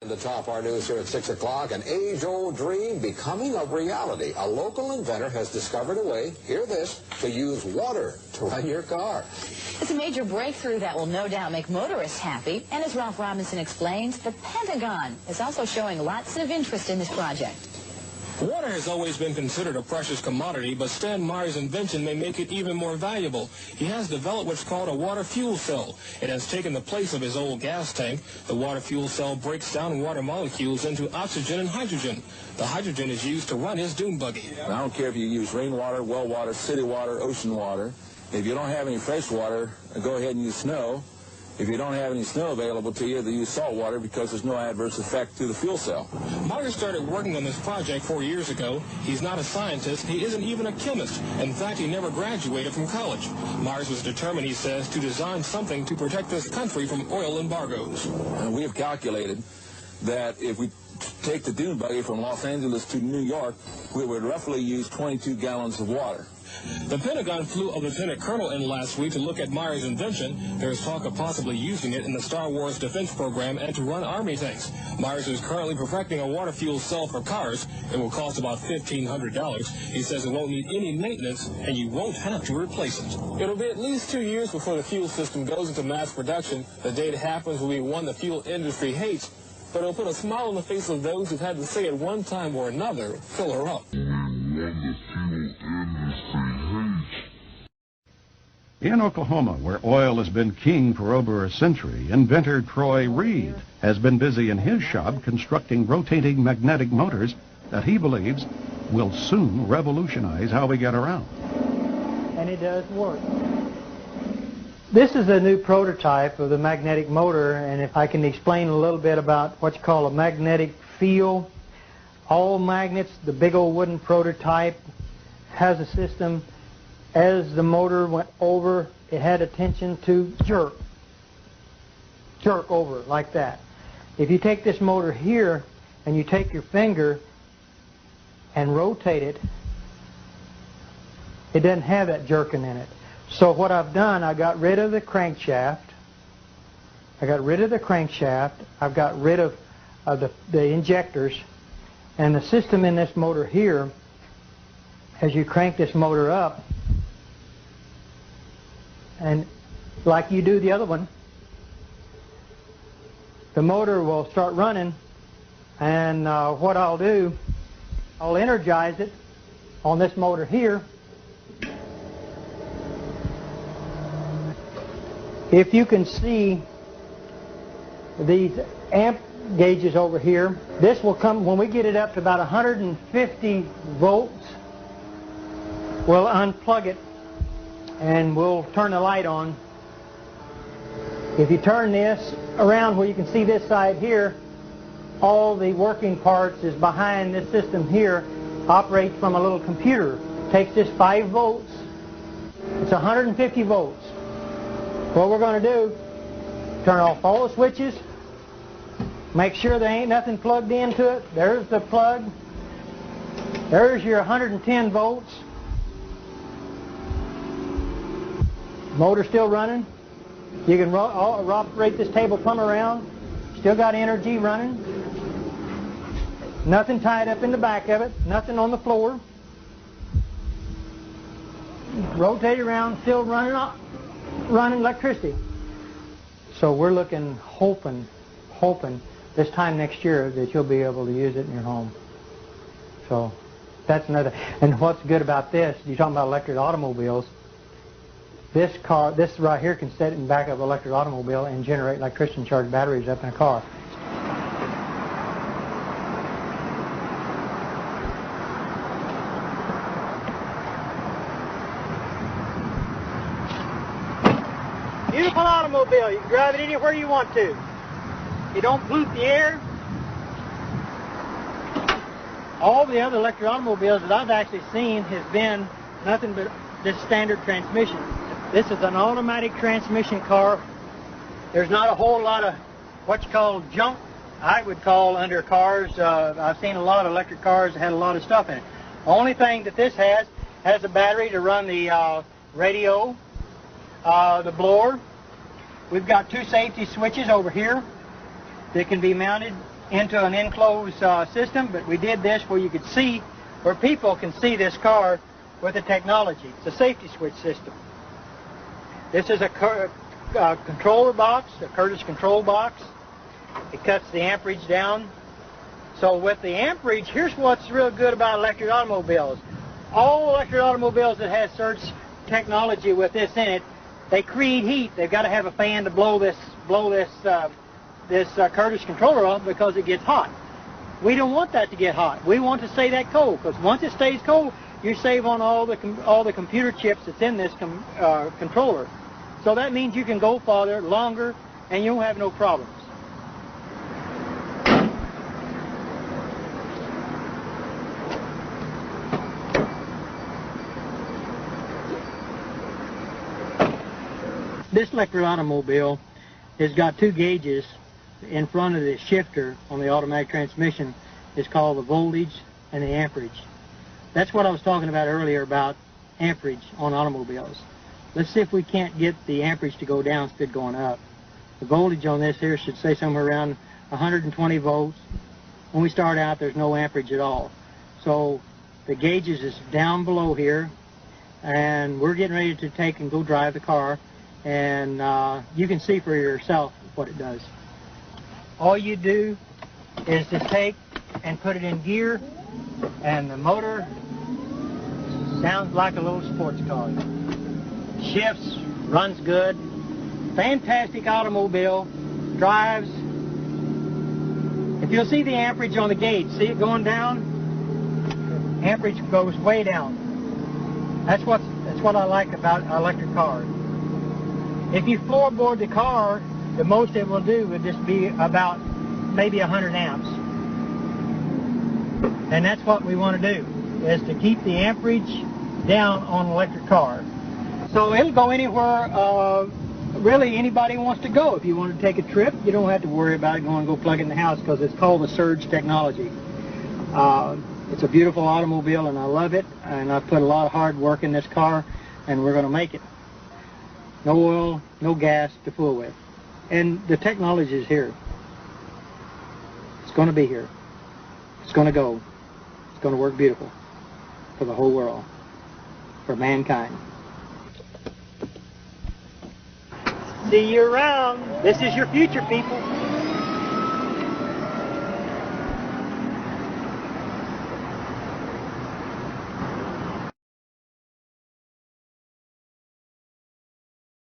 The top our news here at 6 o'clock, an age-old dream becoming a reality. A local inventor has discovered a way, hear this, to use water to run your car. It's a major breakthrough that will no doubt make motorists happy. And as Ralph Robinson explains, the Pentagon is also showing lots of interest in this project. Water has always been considered a precious commodity, but Stan Meyer's invention may make it even more valuable. He has developed what's called a water fuel cell. It has taken the place of his old gas tank. The water fuel cell breaks down water molecules into oxygen and hydrogen. The hydrogen is used to run his dune buggy. I don't care if you use rainwater, well water, city water, ocean water. If you don't have any fresh water, go ahead and use snow. If you don't have any snow available to you, they use salt water because there's no adverse effect to the fuel cell. Meyer started working on this project 4 years ago. He's not a scientist. He isn't even a chemist. In fact, he never graduated from college. Myers was determined, he says, to design something to protect this country from oil embargoes. And we have calculated that if we take the dune buggy from Los Angeles to New York, we would roughly use 22 gallons of water. The Pentagon flew a lieutenant colonel in last week to look at Meyer's invention. There is talk of possibly using it in the Star Wars defense program and to run Army tanks. Myers is currently perfecting a water fuel cell for cars. It will cost about $1,500. He says it won't need any maintenance, and you won't have to replace it. It'll be at least 2 years before the fuel system goes into mass production. The day it happens will be one the fuel industry hates, but it'll put a smile on the face of those who've had to say at one time or another, fill her up. In Oklahoma, where oil has been king for over a century, inventor Troy Reed has been busy in his shop constructing rotating magnetic motors that he believes will soon revolutionize how we get around. And it does work. This is a new prototype of the magnetic motor, and if I can explain a little bit about what you call a magnetic field. All magnets, the big old wooden prototype, has a system. As the motor went over, it had a tension to jerk over like that. If you take this motor here and you take your finger and rotate it, it doesn't have that jerking in it. So what I've done, I got rid of the crankshaft. I've got rid of the injectors, and the system in this motor here, as you crank this motor up, and like you do the other one, the motor will start running, and what I'll do, I'll energize it on this motor here. If you can see these amp gauges over here, this will come, when we get it up to about 150 volts, we'll unplug it and we'll turn the light on. If you turn this around where you can see this side here, all the working parts is behind this system here, operates from a little computer. Takes this 5 volts, it's 150 volts. What we're going to do, turn off all the switches, make sure there ain't nothing plugged into it. There's the plug. There's your 110 volts. Motor still running. You can operate this table plumb around. Still got energy running. Nothing tied up in the back of it. Nothing on the floor. Rotate around, still running electricity. So we're looking, hoping this time next year that you'll be able to use it in your home. So that's another. And what's good about this, you're talking about electric automobiles. This right here can sit in the back of an electric automobile and generate electricity and charge batteries up in a car. Beautiful automobile. You can drive it anywhere you want to. You don't pollute the air. All the other electric automobiles that I've actually seen has been nothing but this standard transmission. This is an automatic transmission car. There's not a whole lot of what you call junk, I would call, under cars. I've seen a lot of electric cars that had a lot of stuff in it. The only thing that this has a battery to run the radio, the blower. We've got 2 safety switches over here that can be mounted into an enclosed system, but we did this where you could see, where people can see this car with the technology. It's a safety switch system. This is a controller box, a Curtis control box. It cuts the amperage down. So with the amperage, here's what's real good about electric automobiles. All electric automobiles that have surge technology with this in it, they create heat. They've got to have a fan to blow this Curtis controller off because it gets hot. We don't want that to get hot. We want to stay that cold, because once it stays cold, you save on all the computer chips that's in this controller. So that means you can go farther, longer, and you won't have no problems. This electric automobile has got two gauges in front of the shifter on the automatic transmission. It's called the voltage and the amperage. That's what I was talking about earlier about amperage on automobiles. Let's see if we can't get the amperage to go down instead of going up. The voltage on this here should say somewhere around 120 volts. When we start out, there's no amperage at all. So the gauges is down below here, and we're getting ready to take and go drive the car, and you can see for yourself what it does. All you do is to take and put it in gear, and the motor sounds like a little sports car. Shifts, runs good, fantastic automobile, drives. If you'll see the amperage on the gauge, see it going down? Amperage goes way down. That's what I like about electric cars. If you floorboard the car, the most it will do would just be about maybe 100 amps. And that's what we want to do, is to keep the amperage down on an electric car. So it'll go anywhere really anybody wants to go. If you want to take a trip, you don't have to worry about going and go plug it in the house, because it's called the surge technology. It's a beautiful automobile, and I love it, and I've put a lot of hard work in this car, and we're going to make it. No oil, no gas to fool with. And the technology is here. It's going to be here. It's going to go. It's going to work beautiful for the whole world, for mankind. See you around. This is your future, people.